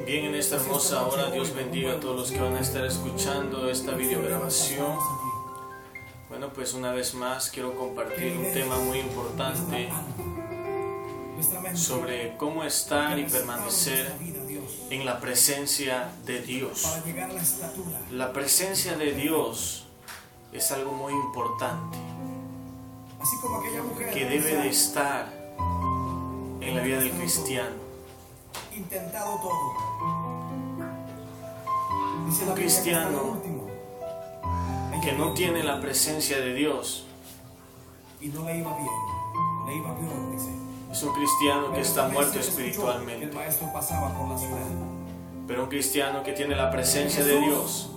Bien, en esta hermosa hora, Dios bendiga a todos los que van a estar escuchando esta videograbación. Bueno, pues una vez más quiero compartir un tema muy importante sobre cómo estar y permanecer en la presencia de Dios. La presencia de Dios es algo muy importante que debe de estar en la vida del cristiano. Intentado todo. Un cristiano que no tiene la presencia de Dios y no le iba bien, le iba peor, dice. es un cristiano que está muerto espiritualmente. El maestro pasaba por la ciudad. Pero un cristiano que tiene la presencia de Dios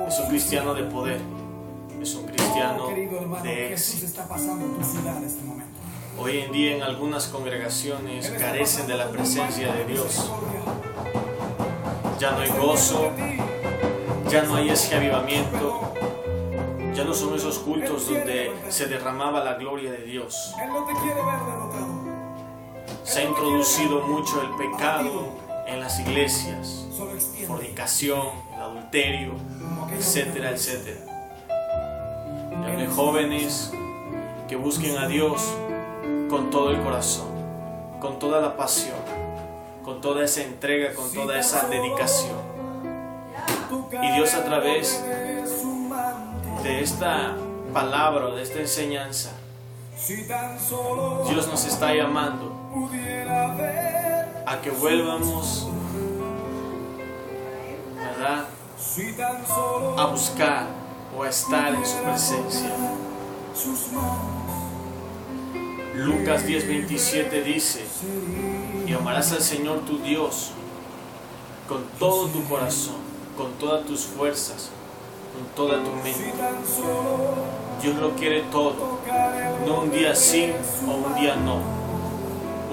es un cristiano de poder, es un cristiano de éxito. Está pasando en tu ciudad en este momento. Hoy en día en algunas congregaciones carecen de la presencia de Dios. Ya no hay gozo, ya no hay ese avivamiento, ya no son esos cultos donde se derramaba la gloria de Dios. Él no te quiere ver derrotado. Se ha introducido mucho el pecado en las iglesias, fornicación, el adulterio, etcétera, etcétera. Ya no hay jóvenes que busquen a Dios con todo el corazón, con toda la pasión, con toda esa entrega, con toda esa dedicación. Y Dios, a través de esta palabra, de esta enseñanza, Dios nos está llamando a que vuelvamos, ¿verdad?, a buscar o a estar en su presencia. Lucas 10:27 dice: y amarás al Señor tu Dios con todo tu corazón, con todas tus fuerzas, con toda tu mente. Dios lo quiere todo, no un día sí o un día no,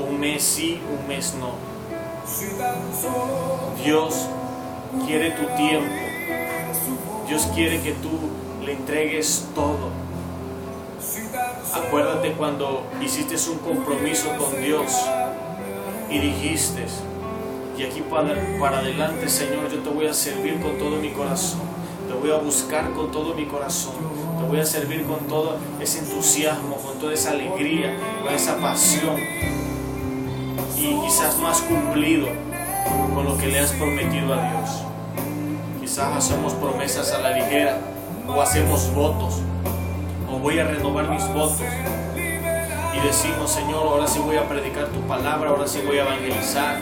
un mes sí, un mes no. Dios quiere tu tiempo, Dios quiere que tú le entregues todo. Acuérdate cuando hiciste un compromiso con Dios y dijiste: y aquí para adelante, Señor, yo te voy a servir con todo mi corazón, te voy a buscar con todo mi corazón, te voy a servir con todo ese entusiasmo, con toda esa alegría, con esa pasión. Y quizás no has cumplido con lo que le has prometido a Dios. Quizás hacemos promesas a la ligera, o hacemos votos, o voy a renovar mis votos y decimos: Señor, ahora sí voy a predicar tu palabra, ahora sí voy a evangelizar,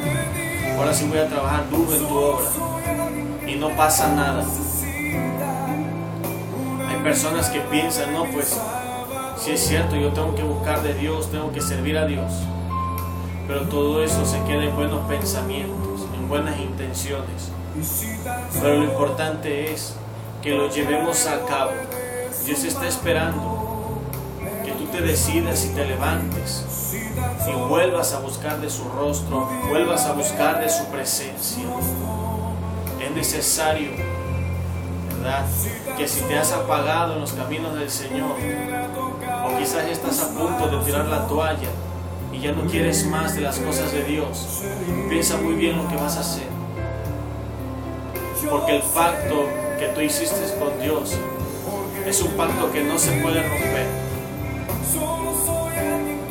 ahora sí voy a trabajar duro en tu obra, y no pasa nada. Hay personas que piensan: no, pues sí es cierto, yo tengo que buscar de Dios, tengo que servir a Dios, pero todo eso se queda en buenos pensamientos, en buenas intenciones. Pero lo importante es que lo llevemos a cabo. Dios está esperando que tú te decidas y te levantes y vuelvas a buscar de su rostro, vuelvas a buscar de su presencia. Es necesario, ¿verdad?, que si te has apagado en los caminos del Señor, o quizás estás a punto de tirar la toalla y ya no quieres más de las cosas de Dios, piensa muy bien lo que vas a hacer, porque el pacto que tú hiciste con Dios es un pacto que no se puede romper.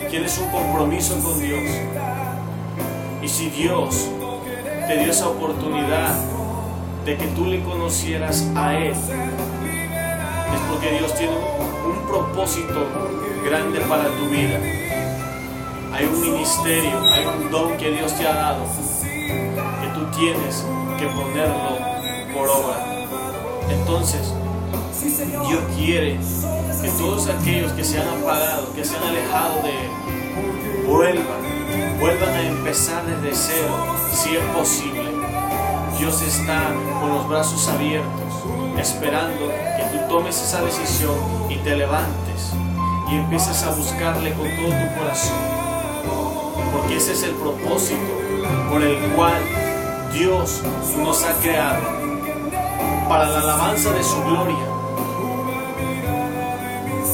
Tienes un compromiso con Dios, y si Dios te dio esa oportunidad de que tú le conocieras a Él, es porque Dios tiene un propósito grande para tu vida. Hay un ministerio, hay un don que Dios te ha dado, que tú tienes que ponerlo por obra. Entonces, Dios quiere que todos aquellos que se han apagado, que se han alejado de Él, vuelvan a empezar desde cero, si es posible. Dios está con los brazos abiertos, esperando que tú tomes esa decisión y te levantes y empieces a buscarle con todo tu corazón, porque ese es el propósito por el cual Dios nos ha creado, para la alabanza de su gloria.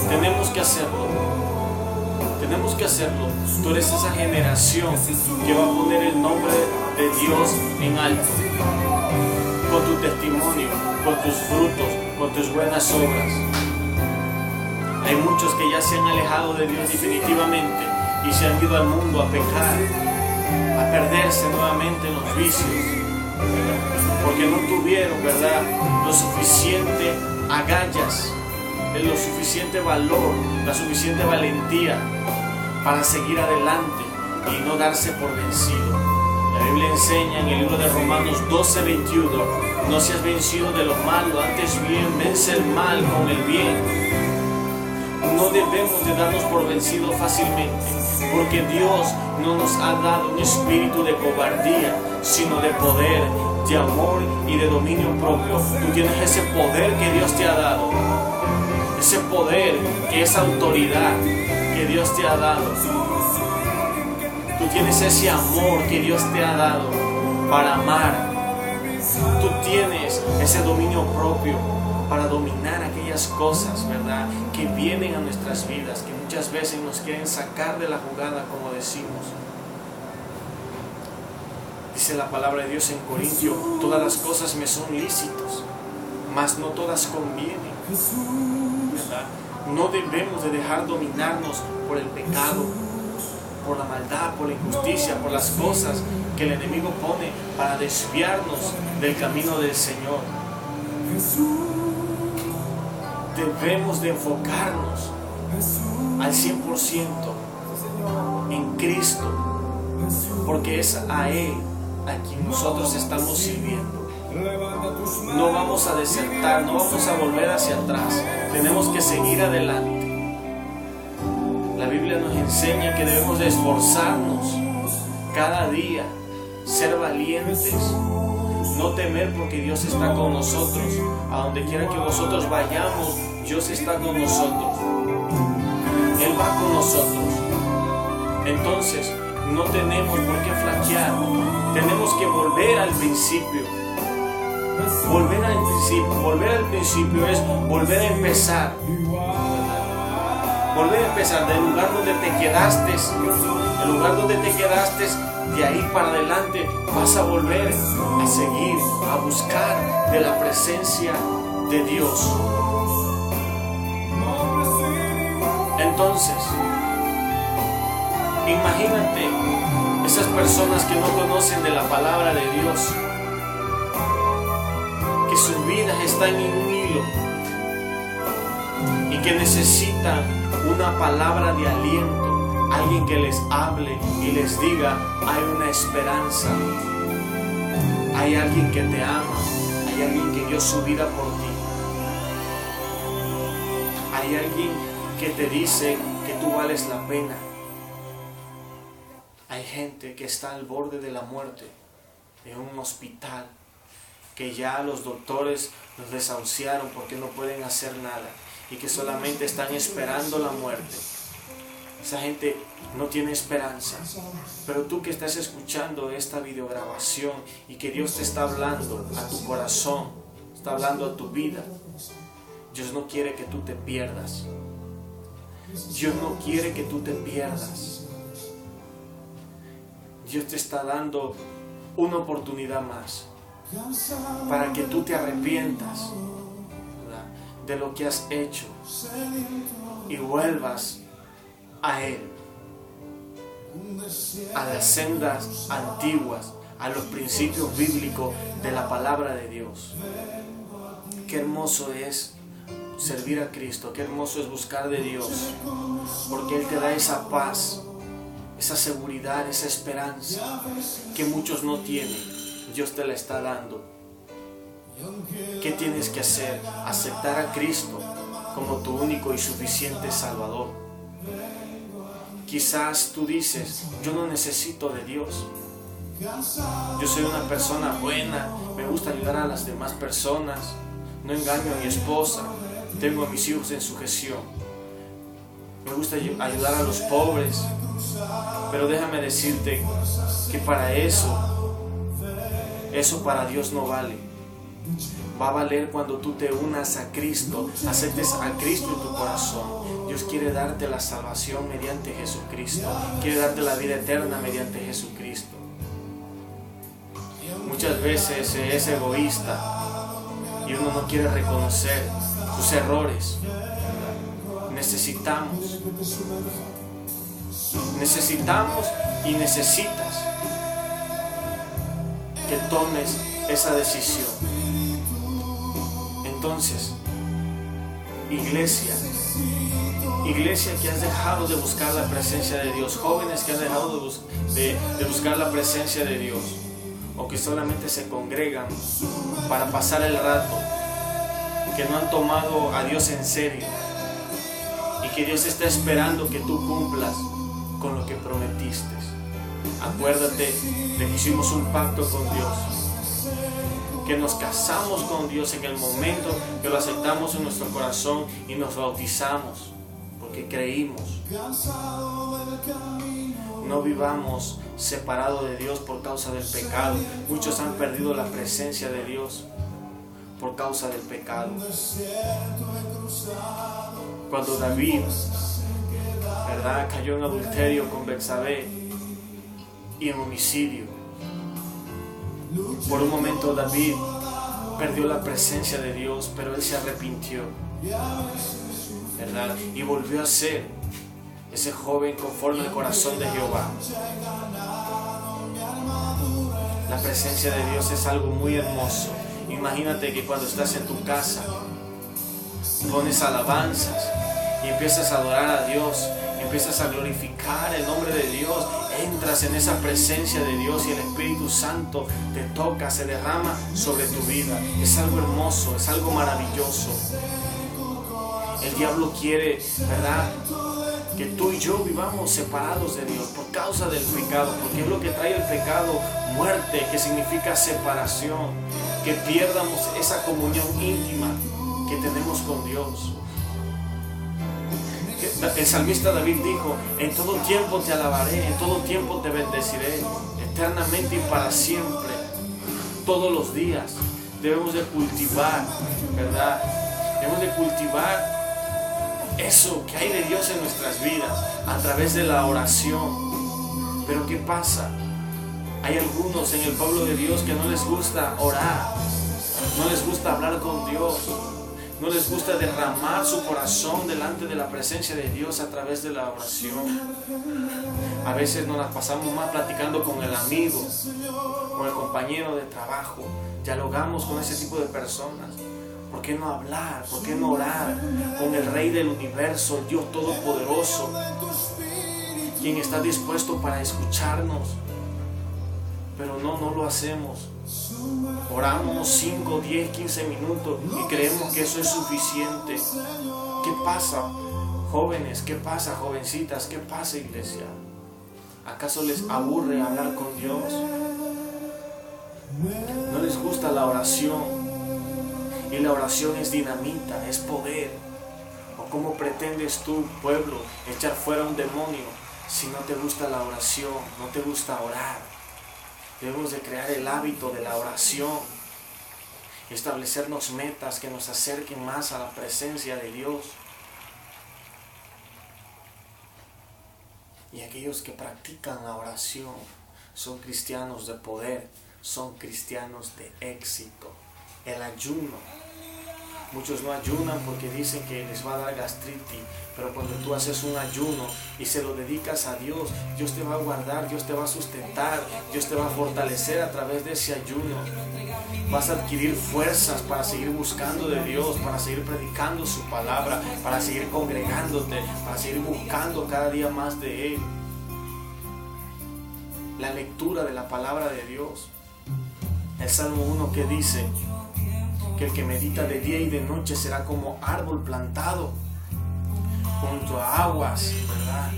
Tenemos que hacerlo. tenemos que hacerlo. Tú eres esa generación que va a poner el nombre de Dios en alto, con tu testimonio, con tus frutos, con tus buenas obras. Hay muchos que ya se han alejado de Dios definitivamente y se han ido al mundo a pecar, a perderse nuevamente en los vicios, porque no tuvieron, ¿verdad?, lo suficiente agallas, lo suficiente valor, la suficiente valentía para seguir adelante y no darse por vencido. La Biblia enseña en el libro de Romanos 12:21, no seas vencido de lo malo, antes bien vence el mal con el bien. No debemos de darnos por vencidos fácilmente, porque Dios no nos ha dado un espíritu de cobardía, sino de poder, de amor y de dominio propio. Tú tienes ese poder que Dios te ha dado, ese poder, que es autoridad que Dios te ha dado. Tú tienes ese amor que Dios te ha dado para amar. Tú tienes ese dominio propio para dominar aquellas cosas, ¿verdad?, que vienen a nuestras vidas, que muchas veces nos quieren sacar de la jugada, como decimos. Dice la palabra de Dios en Corintios: todas las cosas me son lícitas, mas no todas convienen, ¿verdad? No debemos de dejar dominarnos por el pecado, por la maldad, por la injusticia, por las cosas que el enemigo pone para desviarnos del camino del Señor. Debemos de enfocarnos al 100% en Cristo, porque es a Él a quien nosotros estamos sirviendo. No vamos a desertar, no vamos a volver hacia atrás, tenemos que seguir adelante. La Biblia nos enseña que debemos de esforzarnos cada día, ser valientes, no temer, porque Dios está con nosotros. A donde quiera que nosotros vayamos, Dios está con nosotros. Él va con nosotros. Entonces, no tenemos por qué flaquear. Tenemos que volver al principio. Volver al principio es volver a empezar. Volver a empezar del lugar donde te quedaste. El lugar donde te quedaste, de ahí para adelante vas a volver a seguir, a buscar de la presencia de Dios. Entonces, imagínate esas personas que no conocen de la palabra de Dios, que sus vidas están en un hilo y que necesitan una palabra de aliento. Alguien que les hable y les diga: hay una esperanza, hay alguien que te ama, hay alguien que dio su vida por ti, hay alguien que te dice que tú vales la pena. Hay gente que está al borde de la muerte en un hospital, que ya los doctores los desahuciaron porque no pueden hacer nada y que solamente están esperando la muerte. Esa gente no tiene esperanza. Pero tú que estás escuchando esta videograbación y que Dios te está hablando a tu corazón, está hablando a tu vida, Dios no quiere que tú te pierdas. Dios no quiere que tú te pierdas. Dios te está dando una oportunidad más para que tú te arrepientas, ¿verdad?, de lo que has hecho y vuelvas a Él, a las sendas antiguas, a los principios bíblicos de la palabra de Dios. Qué hermoso es servir a Cristo, qué hermoso es buscar de Dios, porque Él te da esa paz, esa seguridad, esa esperanza que muchos no tienen. Dios te la está dando. ¿Qué tienes que hacer? Aceptar a Cristo como tu único y suficiente Salvador. Quizás tú dices: yo no necesito de Dios. Yo soy una persona buena, me gusta ayudar a las demás personas, no engaño a mi esposa, tengo a mis hijos en sujeción, me gusta ayudar a los pobres. Pero déjame decirte que para eso para Dios no vale. Va a valer cuando tú te unas a Cristo, aceptes a Cristo en tu corazón. Dios quiere darte la salvación mediante Jesucristo. Quiere darte la vida eterna mediante Jesucristo. Muchas veces se es egoísta y uno no quiere reconocer sus errores. Necesitamos y necesitas que tomes esa decisión. Entonces, iglesia que has dejado de buscar la presencia de Dios, jóvenes que han dejado de buscar la presencia de Dios, o que solamente se congregan para pasar el rato, que no han tomado a Dios en serio y que Dios está esperando que tú cumplas con lo que prometiste. Acuérdate de que hicimos un pacto con Dios, que nos casamos con Dios en el momento que lo aceptamos en nuestro corazón y nos bautizamos, porque creímos. No vivamos separados de Dios por causa del pecado. Muchos han perdido la presencia de Dios por causa del pecado. Cuando David, ¿verdad?, cayó en adulterio con Betsabé y en homicidio, por un momento David perdió la presencia de Dios, pero él se arrepintió, ¿verdad?, y volvió a ser ese joven conforme al corazón de Jehová. La presencia de Dios es algo muy hermoso. Imagínate que cuando estás en tu casa pones alabanzas y empiezas a adorar a Dios, empiezas a glorificar el nombre de Dios, entras en esa presencia de Dios y el Espíritu Santo te toca, se derrama sobre tu vida. Es algo hermoso, es algo maravilloso. El diablo quiere, ¿verdad?, que tú y yo vivamos separados de Dios por causa del pecado, porque es lo que trae el pecado: muerte, que significa separación, que pierdamos esa comunión íntima que tenemos con Dios. El salmista David dijo: en todo tiempo te alabaré, en todo tiempo te bendeciré, eternamente y para siempre. Todos los días debemos de cultivar, ¿verdad? Debemos de cultivar eso que hay de Dios en nuestras vidas a través de la oración. Pero ¿qué pasa? Hay algunos en el pueblo de Dios que no les gusta orar, no les gusta hablar con Dios, no les gusta derramar su corazón delante de la presencia de Dios a través de la oración. A veces nos las pasamos más platicando con el amigo, con el compañero de trabajo, dialogamos con ese tipo de personas. ¿Por qué no hablar? ¿Por qué no orar con el Rey del universo, el Dios Todopoderoso, quien está dispuesto para escucharnos? Pero no lo hacemos. Oramos 5, 10, 15 minutos y creemos que eso es suficiente. ¿Qué pasa, jóvenes? ¿Qué pasa, jovencitas? ¿Qué pasa, iglesia? ¿Acaso les aburre hablar con Dios? ¿No les gusta la oración? Y la oración es dinamita, es poder. ¿O cómo pretendes tú, pueblo, echar fuera un demonio si no te gusta la oración, no te gusta orar? Debemos de crear el hábito de la oración, establecernos metas que nos acerquen más a la presencia de Dios. Y aquellos que practican la oración son cristianos de poder, son cristianos de éxito. El ayuno. Muchos no ayunan porque dicen que les va a dar gastritis, pero cuando tú haces un ayuno y se lo dedicas a Dios, Dios te va a guardar, Dios te va a sustentar, Dios te va a fortalecer a través de ese ayuno. Vas a adquirir fuerzas para seguir buscando de Dios, para seguir predicando su palabra, para seguir congregándote, para seguir buscando cada día más de Él. La lectura de la palabra de Dios. El Salmo 1 que dice que el que medita de día y de noche será como árbol plantado junto a aguas, ¿verdad?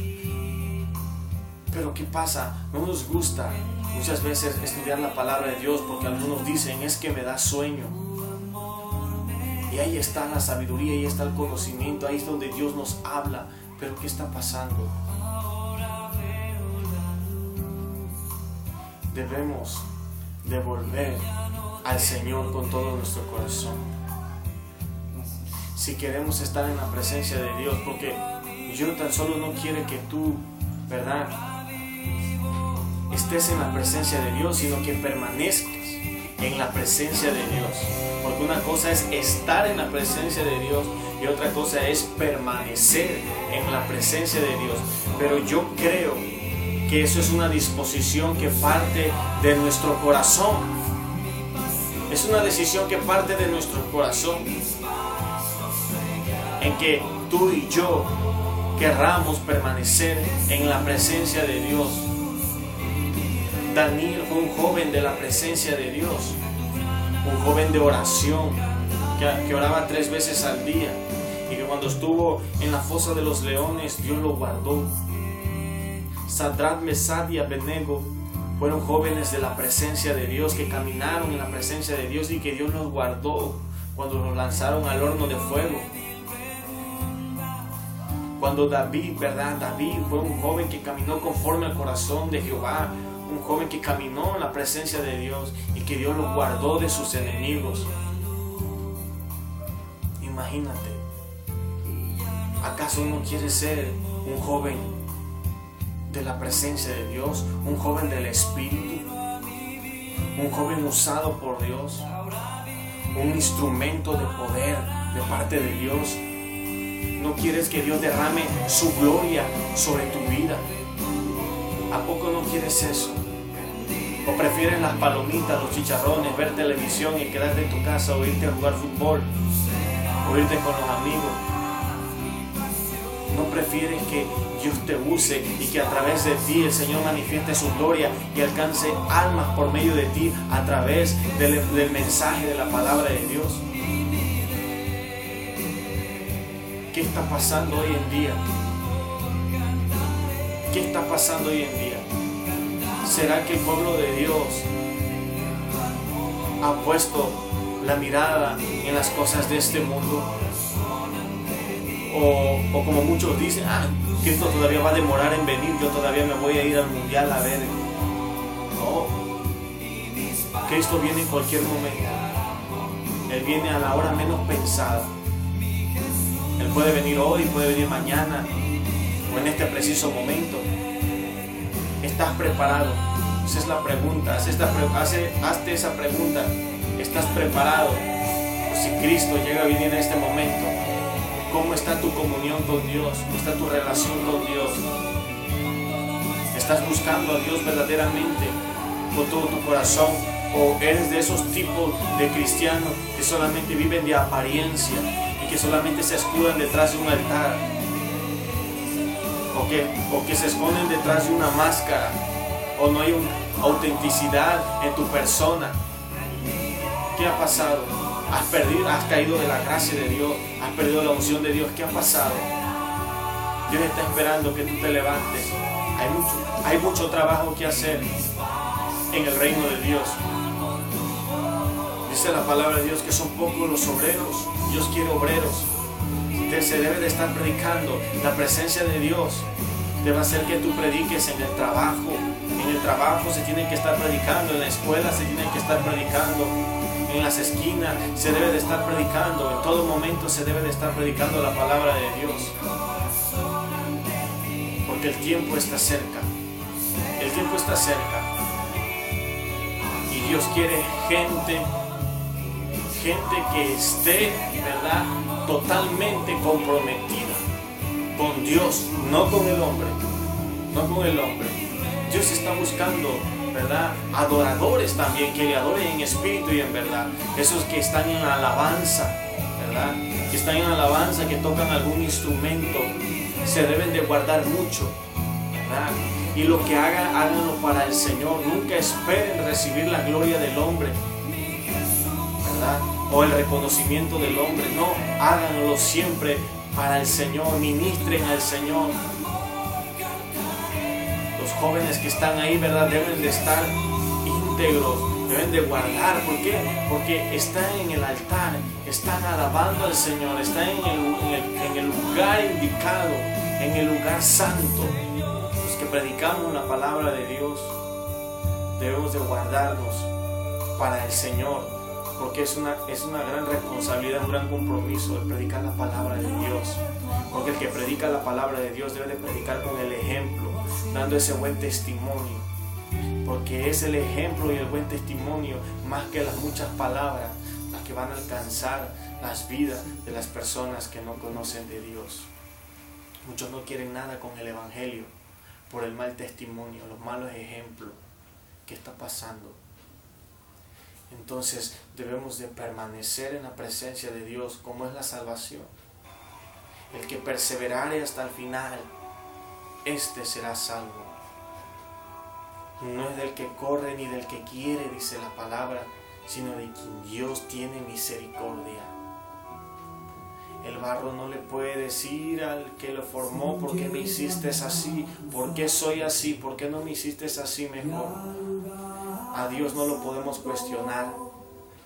Pero ¿qué pasa? No nos gusta muchas veces estudiar la palabra de Dios porque algunos dicen: es que me da sueño. Y ahí está la sabiduría, ahí está el conocimiento, ahí es donde Dios nos habla. Pero ¿qué está pasando? Debemos de volver al Señor con todo nuestro corazón. Si queremos estar en la presencia de Dios, porque Dios tan solo no quiere que tú, ¿verdad?, estés en la presencia de Dios, sino que permanezcas en la presencia de Dios. Porque una cosa es estar en la presencia de Dios y otra cosa es permanecer en la presencia de Dios. Pero yo creo que eso es una disposición que parte de nuestro corazón. Es una decisión que parte de nuestro corazón, en que tú y yo querramos permanecer en la presencia de Dios. Daniel fue un joven de la presencia de Dios, un joven de oración, que oraba 3 veces al día, y que cuando estuvo en la fosa de los leones, Dios lo guardó. Sadrach, Mesach y Abednego fueron jóvenes de la presencia de Dios, que caminaron en la presencia de Dios y que Dios los guardó cuando los lanzaron al horno de fuego. Cuando David, ¿verdad? David fue un joven que caminó conforme al corazón de Jehová, un joven que caminó en la presencia de Dios y que Dios lo guardó de sus enemigos. Imagínate, ¿acaso no quieres ser un joven de la presencia de Dios, un joven del Espíritu, un joven usado por Dios, un instrumento de poder de parte de Dios? ¿No quieres que Dios derrame su gloria sobre tu vida? ¿A poco no quieres eso? ¿O prefieres las palomitas, los chicharrones, ver televisión y quedarte en tu casa, o irte a jugar fútbol, o irte con los amigos? ¿No prefieres que Dios te use y que a través de ti el Señor manifieste su gloria y alcance almas por medio de ti a través del mensaje de la palabra de Dios? ¿Qué está pasando hoy en día? ¿Qué está pasando hoy en día? ¿Será que el pueblo de Dios ha puesto la mirada en las cosas de este mundo? O como muchos dicen, Cristo todavía va a demorar en venir, yo todavía me voy a ir al mundial a ver. No, Cristo viene en cualquier momento. Él viene a la hora menos pensada. Él puede venir hoy, puede venir mañana, o en este preciso momento. ¿Estás preparado? Esa es la pregunta. Hazte esa pregunta. ¿Estás preparado? Pues si Cristo llega a venir en este momento, ¿cómo está tu comunión con Dios? ¿Cómo está tu relación con Dios? ¿Estás buscando a Dios verdaderamente con todo tu corazón? ¿O eres de esos tipos de cristianos que solamente viven de apariencia y que solamente se escudan detrás de un altar? O que se esconden detrás de una máscara, o no hay una autenticidad en tu persona. ¿Qué ha pasado? Has caído de la gracia de Dios, has perdido la unción de Dios. ¿Qué ha pasado? Dios está esperando que tú te levantes. Hay mucho trabajo que hacer en el reino de Dios. Dice la palabra de Dios que son pocos los obreros. Dios quiere obreros. Se debe de estar predicando. La presencia de Dios debe hacer que tú prediques en el trabajo. En el trabajo se tiene que estar predicando. En la escuela se tiene que estar predicando. En las esquinas se debe de estar predicando. En todo momento se debe de estar predicando la palabra de Dios. Porque el tiempo está cerca. El tiempo está cerca. Y Dios quiere gente que esté, ¿verdad?, totalmente comprometida con Dios, no con el hombre. No con el hombre. Dios está buscando, ¿verdad?, adoradores también, que le adoren en espíritu y en verdad. Esos que están en alabanza, ¿verdad?, que están en alabanza, que tocan algún instrumento, se deben de guardar mucho, ¿verdad? Y lo que hagan, háganlo para el Señor. Nunca esperen recibir la gloria del hombre, ¿verdad?, o el reconocimiento del hombre. No, háganlo siempre para el Señor. Ministren al Señor. Los jóvenes que están ahí, ¿verdad?, deben de estar íntegros, deben de guardar. ¿Por qué? Porque están en el altar, están alabando al Señor, están en el lugar indicado, en el lugar santo. Los que predicamos la palabra de Dios debemos de guardarnos para el Señor. porque es una gran responsabilidad, un gran compromiso el predicar la palabra de Dios. Porque el que predica la palabra de Dios debe de predicar con el ejemplo, dando ese buen testimonio. Porque es el ejemplo y el buen testimonio, más que las muchas palabras, las que van a alcanzar las vidas de las personas que no conocen de Dios. Muchos no quieren nada con el evangelio por el mal testimonio, los malos ejemplos. ¿Qué está pasando? Entonces debemos de permanecer en la presencia de Dios, como es la salvación. El que perseverare hasta el final, este será salvo. No es del que corre ni del que quiere, dice la palabra, sino de quien Dios tiene misericordia. El barro no le puede decir al que lo formó: ¿por qué me hiciste así? ¿Por qué soy así? ¿Por qué no me hiciste así mejor? A Dios no lo podemos cuestionar.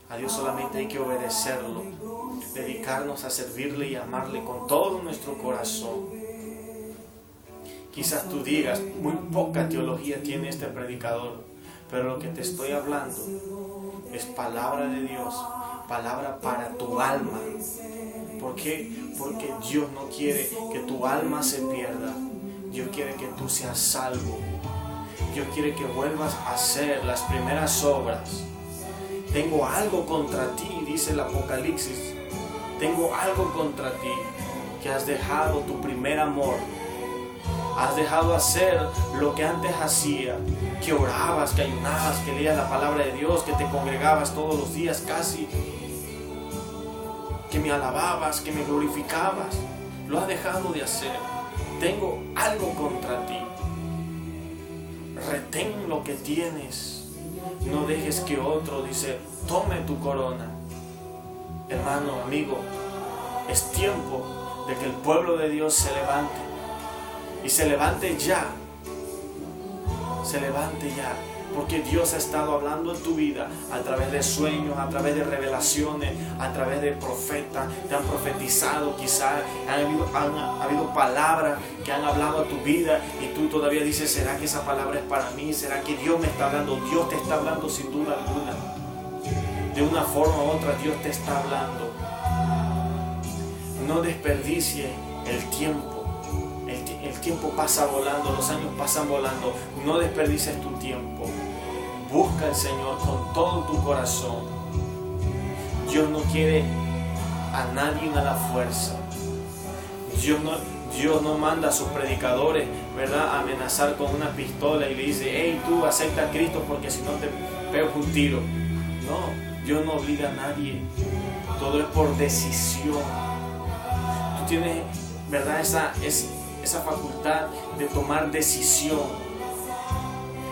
A Dios solamente hay que obedecerlo, dedicarnos a servirle y amarle con todo nuestro corazón. Quizás tú digas: muy poca teología tiene este predicador, pero lo que te estoy hablando es palabra de Dios, palabra para tu alma. ¿Por qué? Porque Dios no quiere que tu alma se pierda. Dios quiere que tú seas salvo. Dios quiere que vuelvas a hacer las primeras obras. Tengo algo contra ti, dice el Apocalipsis. Tengo algo contra ti, que has dejado tu primer amor. Has dejado hacer lo que antes hacía, que orabas, que ayunabas, que leías la palabra de Dios, que te congregabas todos los días casi, que me alababas, que me glorificabas. Lo has dejado de hacer. Tengo algo contra ti. Retén lo que tienes. No dejes que otro, dice, tome tu corona. Hermano, amigo, es tiempo de que el pueblo de Dios se levante. Y se levante ya. Se levante ya. Porque Dios ha estado hablando en tu vida a través de sueños, a través de revelaciones, a través de profetas. Te han profetizado, quizás ha habido palabras que han hablado a tu vida y tú todavía dices: ¿será que esa palabra es para mí? ¿Será que Dios me está hablando? Dios te está hablando sin duda alguna. De una forma u otra Dios te está hablando. No desperdicie el tiempo. El tiempo pasa volando, los años pasan volando. No desperdicies tu tiempo. Busca al Señor con todo tu corazón. Dios no quiere a nadie a la fuerza. Dios no manda a sus predicadores, ¿verdad?, a amenazar con una pistola y le dice: hey, tú acepta a Cristo porque si no te pego un tiro. No, Dios no obliga a nadie. Todo es por decisión. Tú tienes, ¿verdad?, esa facultad de tomar decisión,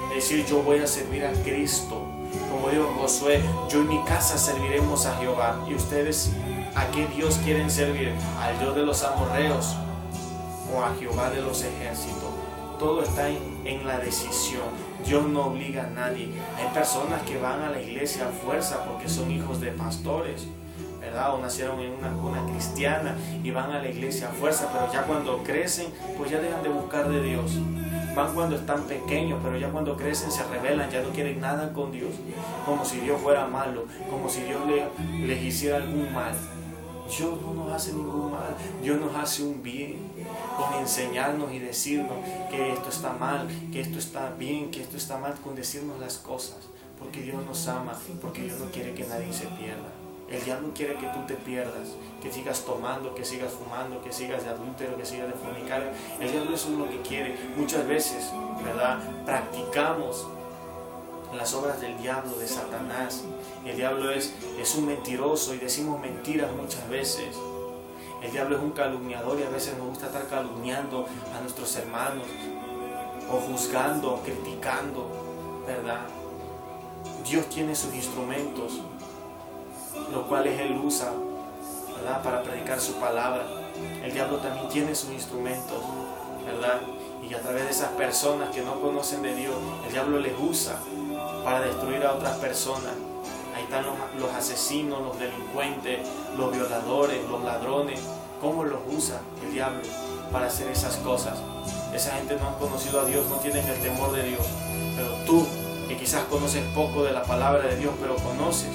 de decir: yo voy a servir a Cristo. Como dijo Josué: yo y mi casa serviremos a Jehová. ¿Y ustedes a qué Dios quieren servir? ¿Al Dios de los amorreos o a Jehová de los ejércitos? Todo está en la decisión. Dios no obliga a nadie. Hay personas que van a la iglesia a fuerza porque son hijos de pastores, ¿verdad?, o nacieron en una cuna cristiana y van a la iglesia a fuerza, pero ya cuando crecen, pues ya dejan de buscar de Dios. Van cuando están pequeños, pero ya cuando crecen se rebelan, ya no quieren nada con Dios, como si Dios fuera malo, como si Dios les hiciera algún mal. Dios no nos hace ningún mal. Dios nos hace un bien con enseñarnos y decirnos que esto está mal, que esto está bien, que esto está mal, con decirnos las cosas, porque Dios nos ama, porque Dios no quiere que nadie se pierda. El diablo quiere que tú te pierdas, que sigas tomando, que sigas fumando, que sigas de adúltero, que sigas de fornicario. El diablo eso es lo que quiere. Muchas veces, ¿verdad?, practicamos las obras del diablo, de Satanás. El diablo es un mentiroso y decimos mentiras muchas veces. El diablo es un calumniador y a veces nos gusta estar calumniando a nuestros hermanos, o juzgando, o criticando, ¿verdad? Dios tiene sus instrumentos, los cuales Él usa, ¿verdad?, para predicar su palabra. El diablo también tiene sus instrumentos, ¿verdad? Y a través de esas personas que no conocen de Dios, el diablo les usa para destruir a otras personas. Ahí están los asesinos, los delincuentes, los violadores, los ladrones. ¿Cómo los usa el diablo para hacer esas cosas? Esa gente no ha conocido a Dios, no tienen el temor de Dios. Pero tú, que quizás conoces poco de la palabra de Dios, pero conoces,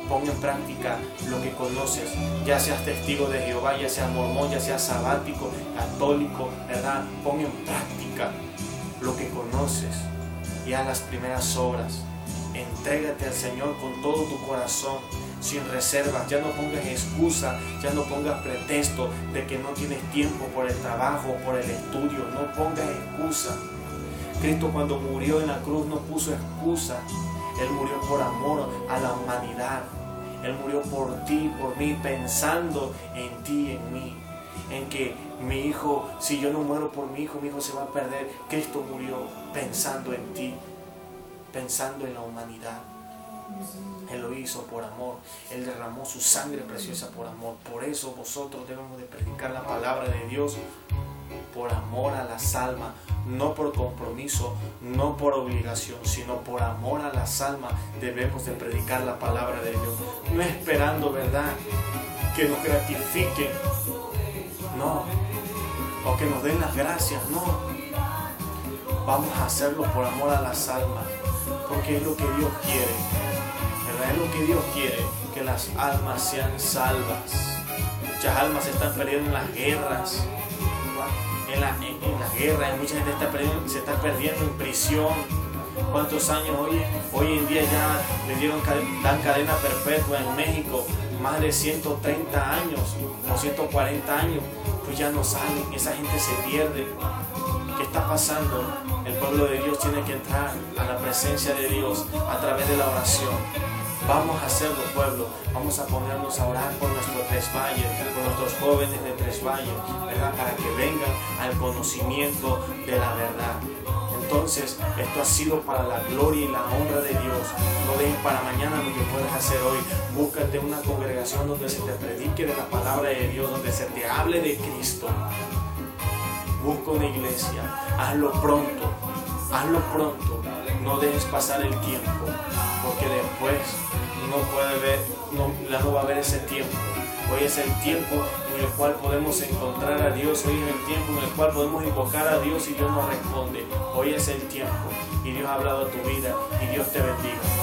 Pon en práctica lo que conoces, ya seas testigo de Jehová, ya seas mormón, ya seas sabático, católico, ¿verdad? Pon en práctica lo que conoces y haz las primeras obras. Entrégate al Señor con todo tu corazón, sin reservas. Ya no pongas excusa, ya no pongas pretexto de que no tienes tiempo por el trabajo, por el estudio. No pongas excusa. Cristo, cuando murió en la cruz, no puso excusa. Él murió por amor a la humanidad. Él murió por ti, por mí, pensando en ti y en mí. En que mi hijo, si yo no muero por mi hijo se va a perder. Cristo murió pensando en ti, pensando en la humanidad. Él lo hizo por amor. Él derramó su sangre preciosa por amor. Por eso vosotros debemos de predicar la palabra de Dios por amor a las almas, no por compromiso, no por obligación, sino por amor a las almas debemos de predicar la palabra de Dios. No esperando, ¿verdad?, que nos gratifiquen, no, o que nos den las gracias, no. Vamos a hacerlo por amor a las almas, porque es lo que Dios quiere, ¿verdad? Es lo que Dios quiere, que las almas sean salvas. Muchas almas se están perdiendo en las guerras, en la guerra, mucha gente se está perdiendo en prisión. ¿Cuántos años hoy en día ya le dan cadena perpetua en México? Más de 130 años o 140 años, pues ya no salen, esa gente se pierde. ¿Qué está pasando? El pueblo de Dios tiene que entrar a la presencia de Dios a través de la oración. Vamos a hacerlo, pueblo. Vamos a ponernos a orar por nuestros Tres Valles, por nuestros jóvenes de Tres Valles, ¿verdad? Para que vengan al conocimiento de la verdad. Entonces, esto ha sido para la gloria y la honra de Dios. No dejes para mañana lo que puedes hacer hoy. Búscate una congregación donde se te predique de la palabra de Dios, donde se te hable de Cristo. Busca una iglesia. Hazlo pronto. Hazlo pronto. No dejes pasar el tiempo, porque después no va a haber ese tiempo. Hoy es el tiempo en el cual podemos encontrar a Dios. Hoy es el tiempo en el cual podemos invocar a Dios y Dios nos responde. Hoy es el tiempo y Dios ha hablado a tu vida y Dios te bendiga.